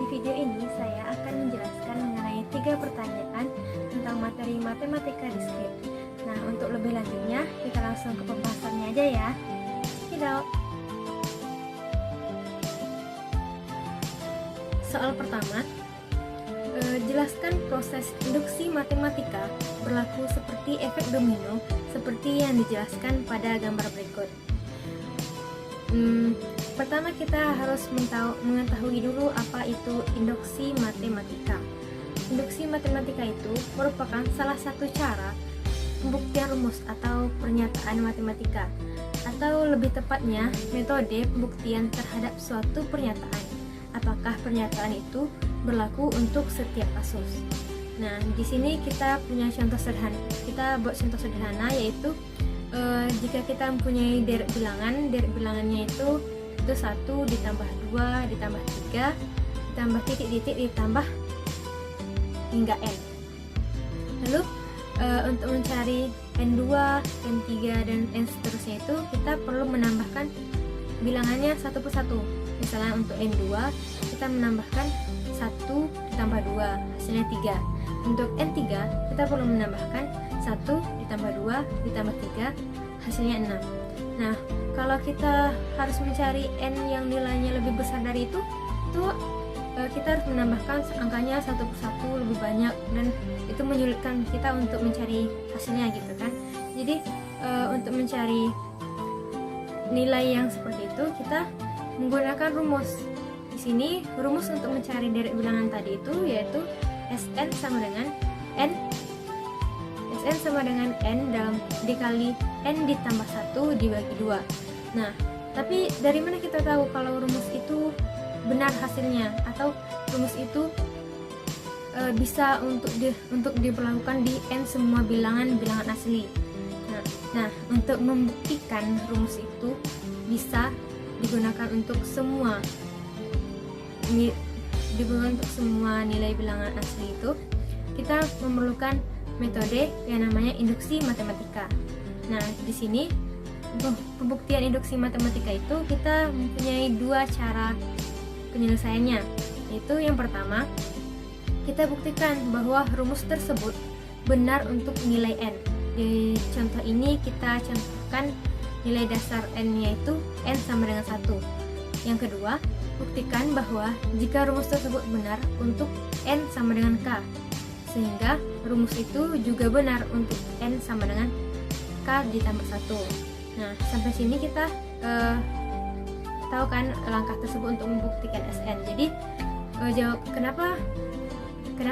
video ini saya akan menjelaskan mengenai 3 pertanyaan tentang materi matematika diskrit. Nah, untuk lebih lanjutnya, kita langsung ke pembahasannya aja ya. Tidak. Soal pertama, jelaskan proses induksi matematika berlaku seperti efek domino, seperti yang dijelaskan pada gambar berikut. Pertama kita harus mengetahui dulu apa itu induksi matematika. Induksi matematika itu merupakan salah satu cara pembuktian rumus atau pernyataan matematika, atau lebih tepatnya metode pembuktian terhadap suatu pernyataan. Apakah pernyataan itu berlaku untuk setiap kasus? Nah, di sini kita punya contoh sederhana. Kita buat contoh sederhana, yaitu jika kita mempunyai deret bilangannya itu 1 ditambah 2 ditambah 3 ditambah titik-titik ditambah hingga n. Lalu untuk mencari n2, n3 dan n seterusnya itu kita perlu menambahkan bilangannya satu persatu. Misalnya untuk n2 kita menambahkan 1 ditambah 2 hasilnya 3. Untuk n3 kita perlu menambahkan 1 ditambah 2 ditambah 3 hasilnya 6. Nah, kalau kita harus mencari n yang nilainya lebih besar dari itu kita harus menambahkan angkanya satu persatu lebih banyak, dan itu menyulitkan kita untuk mencari hasilnya gitu kan. Jadi untuk mencari nilai yang seperti itu kita menggunakan rumus. Di sini rumus untuk mencari deret bilangan tadi itu yaitu Sn sama dengan n dalam dikali n ditambah 1 dibagi 2. Nah, tapi dari mana kita tahu kalau rumus itu benar hasilnya, atau rumus itu bisa untuk diberlakukan di n semua bilangan asli? Nah, untuk membuktikan rumus itu bisa digunakan untuk semua nilai bilangan asli itu, kita memerlukan metode yang namanya induksi matematika. Nah, di sini pembuktian induksi matematika itu kita mempunyai 2 cara penyelesaiannya. Yaitu yang pertama, kita buktikan bahwa rumus tersebut benar untuk nilai n. Di contoh ini kita contohkan nilai dasar n-nya itu n sama dengan 1. Yang kedua, buktikan bahwa jika rumus tersebut benar untuk n sama dengan k, sehingga rumus itu juga benar untuk n sama dengan k ditambah 1. Nah, sampai sini kita tahu kan langkah tersebut untuk membuktikan Sn. Jadi jawab kenapa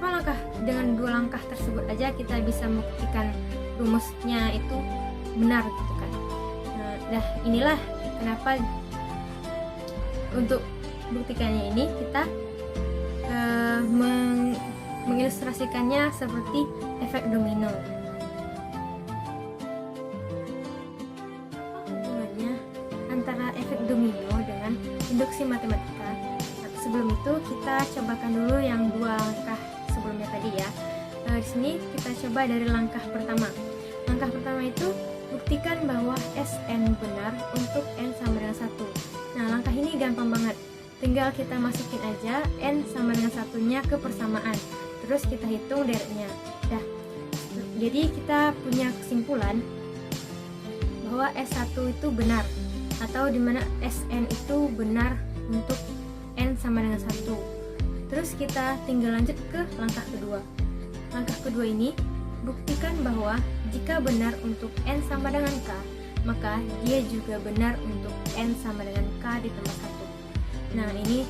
langkah dengan 2 langkah tersebut aja kita bisa membuktikan rumusnya itu benar gitu kan. Nah, inilah kenapa untuk buktikannya ini kita mengilustrasikannya seperti efek domino. Apa hubungannya antara efek domino dengan induksi matematika? Nah, sebelum itu kita cobakan dulu yang 2 langkah sebelumnya tadi ya. Di sini kita coba dari langkah pertama. Langkah pertama itu buktikan bahwa Sn benar untuk n sama dengan 1. Nah, langkah ini gampang banget. Tinggal kita masukin aja n sama dengan 1-nya ke persamaan. Terus kita hitung deretnya. Jadi kita punya kesimpulan bahwa S1 itu benar, atau dimana Sn itu benar untuk n sama dengan 1. Terus kita tinggal lanjut ke langkah kedua. Langkah kedua ini buktikan bahwa jika benar untuk n sama dengan k, maka dia juga benar untuk n sama dengan k ditambah 1. Nah, ini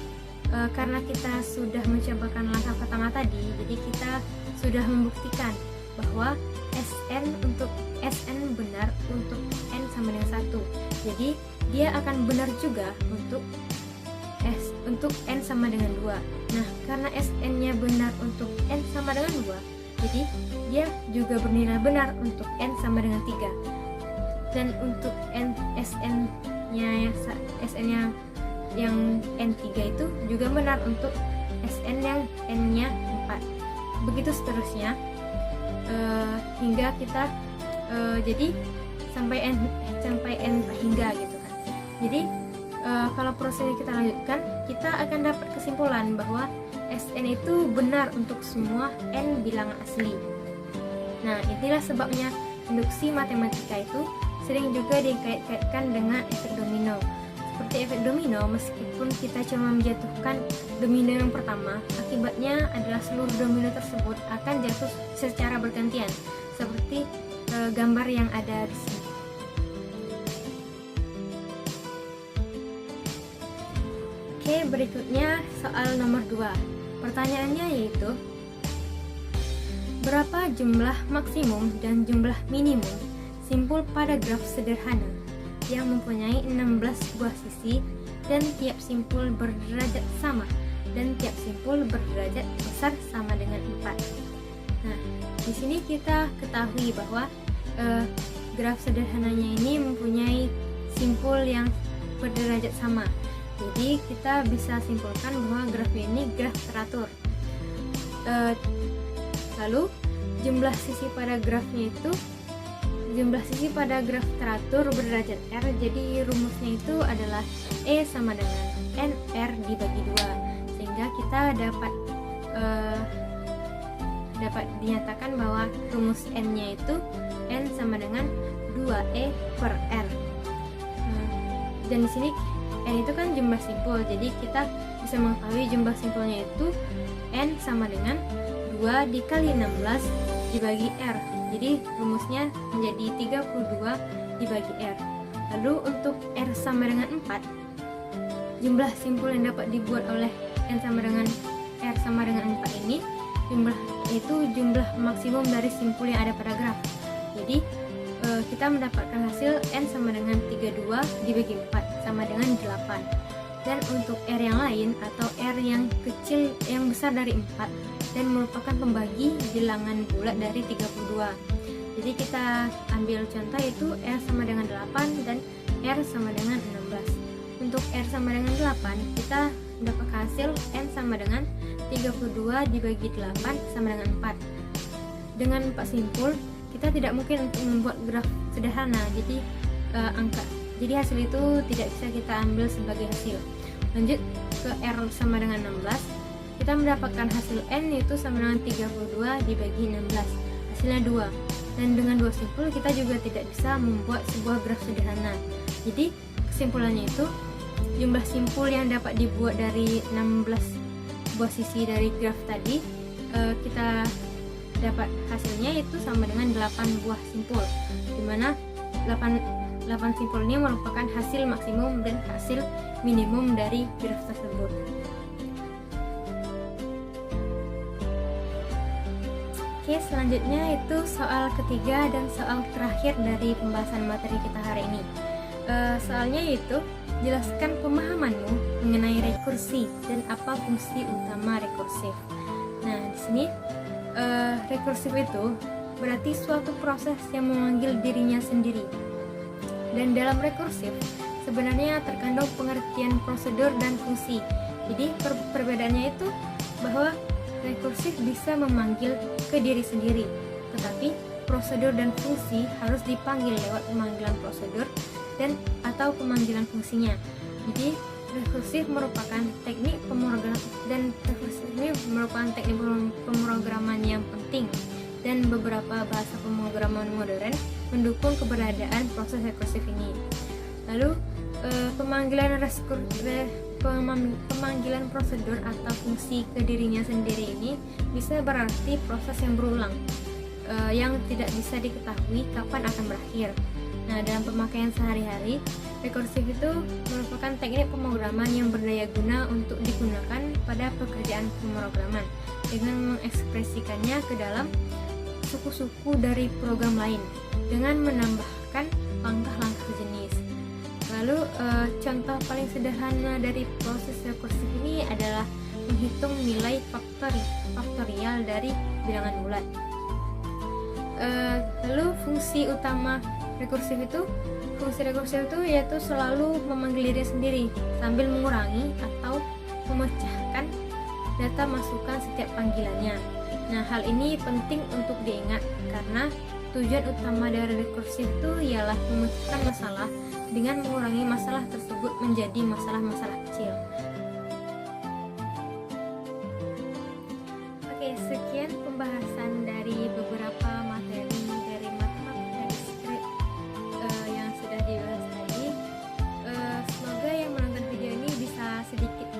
karena kita sudah mencobakan langkah pertama tadi, jadi kita sudah membuktikan bahwa Sn benar untuk n sama dengan 1. Jadi dia akan benar juga untuk n sama dengan 2. Nah, karena Sn-nya benar untuk n sama dengan 2, jadi dia juga bernilai benar untuk n sama dengan 3. Dan untuk Sn-nya yang n3 itu juga benar untuk Sn yang n-nya 4. Begitu seterusnya hingga kita jadi sampai n hingga gitu kan. Jadi kalau prosesnya kita lanjutkan, kita akan dapat kesimpulan bahwa Sn itu benar untuk semua n bilangan asli. Nah, inilah sebabnya induksi matematika itu sering juga dikait-kaitkan dengan efek domino. Seperti efek domino, meskipun kita cuma menjatuhkan domino yang pertama, akibatnya adalah seluruh domino tersebut akan jatuh secara bergantian, seperti gambar yang ada di sini. Oke, berikutnya soal nomor 2. Pertanyaannya yaitu, berapa jumlah maksimum dan jumlah minimum simpul pada graf sederhana yang mempunyai 16 buah sisi dan tiap simpul berderajat sama dan tiap simpul berderajat besar sama dengan 4. Nah, di sini kita ketahui bahwa graf sederhananya ini mempunyai simpul yang berderajat sama. Jadi kita bisa simpulkan bahwa graf ini graf teratur. Lalu jumlah sisi pada grafnya itu, jumlah sisi pada graf teratur berderajat R. Jadi rumusnya itu adalah E sama dengan NR dibagi 2, sehingga kita dapat dinyatakan bahwa rumus N-nya itu N sama dengan 2E per R. Dan di sini N itu kan jumlah simpul, jadi kita bisa mengetahui jumlah simpulnya itu N sama dengan 2 dikali 16 dibagi R. Jadi rumusnya menjadi 32 dibagi R. Lalu untuk R sama dengan 4, jumlah simpul yang dapat dibuat oleh N sama dengan R sama dengan 4 ini jumlah maksimum dari simpul yang ada pada graf. Jadi kita mendapatkan hasil N sama dengan 32 dibagi 4 sama dengan 8. Dan untuk R yang lain atau R yang kecil yang besar dari 4 dan merupakan pembagi bilangan bulat dari 32. Jadi kita ambil contoh itu R sama dengan 8 dan R sama dengan 16. Untuk R sama dengan 8, kita mendapat hasil N sama dengan 32 dibagi 8 sama dengan 4. Dengan 4 simpul, kita tidak mungkin untuk membuat graf sederhana. Jadi hasil itu tidak bisa kita ambil sebagai hasil. Lanjut ke R sama dengan 16, kita mendapatkan hasil N itu sama dengan 32 dibagi 16, hasilnya 2. Dan dengan 2 simpul kita juga tidak bisa membuat sebuah graf sederhana. Jadi kesimpulannya itu jumlah simpul yang dapat dibuat dari 16 buah sisi dari graf tadi, kita dapat hasilnya itu sama dengan 8 buah simpul, dimana 8 simpul ini merupakan hasil maksimum dan hasil minimum dari graf tersebut. Oke, selanjutnya itu soal ketiga dan soal terakhir dari pembahasan materi kita hari ini. Soalnya yaitu, jelaskan pemahamanmu mengenai rekursi dan apa fungsi utama rekursif. Nah, di sini rekursif itu berarti suatu proses yang memanggil dirinya sendiri. Dan dalam rekursif sebenarnya terkandung pengertian prosedur dan fungsi. Jadi perbedaannya itu bahwa rekursif bisa memanggil ke diri sendiri, tetapi prosedur dan fungsi harus dipanggil lewat pemanggilan prosedur dan atau pemanggilan fungsinya. Jadi rekursif merupakan teknik pemrograman yang penting, dan beberapa bahasa pemrograman modern mendukung keberadaan proses rekursif ini. Lalu pemanggilan prosedur atau fungsi ke dirinya sendiri ini bisa berarti proses yang berulang, yang tidak bisa diketahui kapan akan berakhir. Nah, dalam pemakaian sehari-hari, rekursif itu merupakan teknik pemrograman yang berdaya guna untuk digunakan pada pekerjaan pemrograman dengan mengekspresikannya ke dalam suku-suku dari program lain dengan menambahkan langkah-langkah jenis. Lalu contoh paling sederhana dari proses rekursif ini adalah menghitung nilai faktorial dari bilangan bulat. Lalu fungsi utama rekursif itu yaitu selalu memanggil diri sendiri sambil mengurangi atau memecahkan data masukan setiap panggilannya. Nah, hal ini penting untuk diingat karena tujuan utama dari rekursif itu ialah memecahkan masalah dengan mengurangi masalah tersebut menjadi masalah-masalah kecil. Oke, sekian pembahasan dari beberapa materi dari matematika diskrit yang sudah dibahas tadi. Semoga yang menonton video ini bisa sedikit